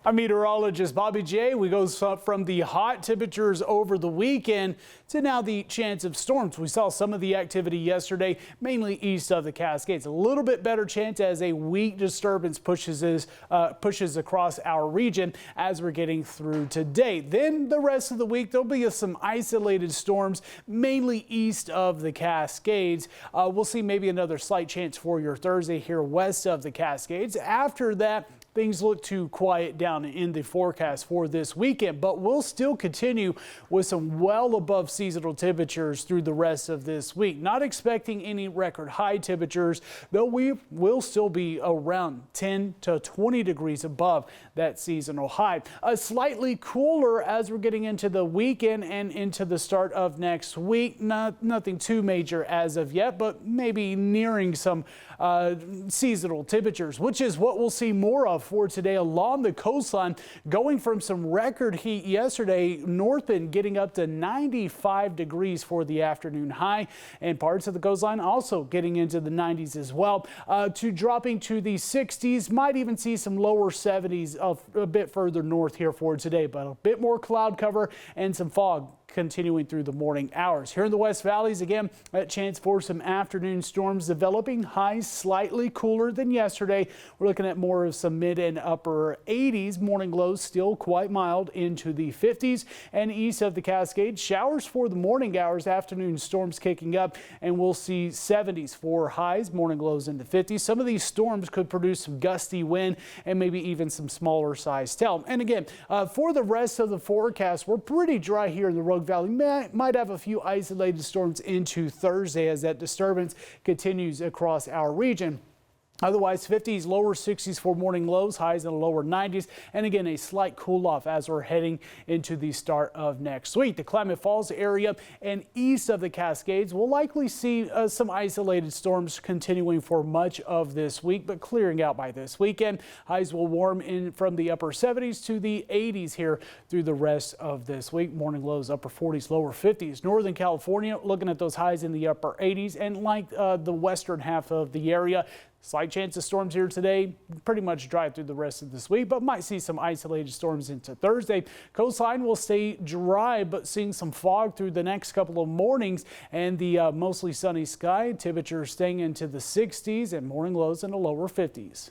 I'm meteorologist Bobby J. We go from the hot temperatures over the weekend to now the chance of storms. We saw some of the activity yesterday, mainly east of the Cascades. A little bit better chance as a weak disturbance pushes across our region as we're getting through today. Then the rest of the week, there'll be some isolated storms, mainly east of the Cascades. We'll see maybe another slight chance for your Thursday here west of the Cascades. After that, things look to quiet down in the forecast for this weekend, but we'll still continue with some well above seasonal temperatures through the rest of this week. Not expecting any record high temperatures, though we will still be around 10 to 20 degrees above that seasonal high. Slightly cooler as we're getting into the weekend and into the start of next week. Nothing too major as of yet, but maybe nearing some seasonal temperatures, which is what we'll see more of for today along the coastline, going from some record heat yesterday north and getting up to 95 degrees for the afternoon high, and parts of the coastline also getting into the 90s as well, to dropping to the 60s. Might even see some lower 70s a bit further north here for today, but a bit more cloud cover and some fog continuing through the morning hours. Here in the West Valleys, again, a chance for some afternoon storms developing. Highs slightly cooler than yesterday. We're looking at more of some mid and upper 80s. Morning lows still quite mild into the 50s. And east of the Cascades, showers for the morning hours. Afternoon storms kicking up, and we'll see 70s for highs. Morning lows in the 50s. Some of these storms could produce some gusty wind and maybe even some smaller size hail. And again, for the rest of the forecast, we're pretty dry here in the Rogue Valley. Might have a few isolated storms into Thursday as that disturbance continues across our region. Otherwise, 50s, lower 60s for morning lows, highs in the lower 90s, and again, a slight cool off as we're heading into the start of next week. The Klamath Falls area and east of the Cascades will likely see some isolated storms continuing for much of this week, but clearing out by this weekend. Highs will warm in from the upper 70s to the 80s here through the rest of this week. Morning lows, upper 40s, lower 50s. Northern California, looking at those highs in the upper 80s, and like the western half of the area, slight chance of storms here today, pretty much dry through the rest of this week, but might see some isolated storms into Thursday. Coastline will stay dry, but seeing some fog through the next couple of mornings, and the mostly sunny sky. Temperatures staying into the 60s and morning lows in the lower 50s.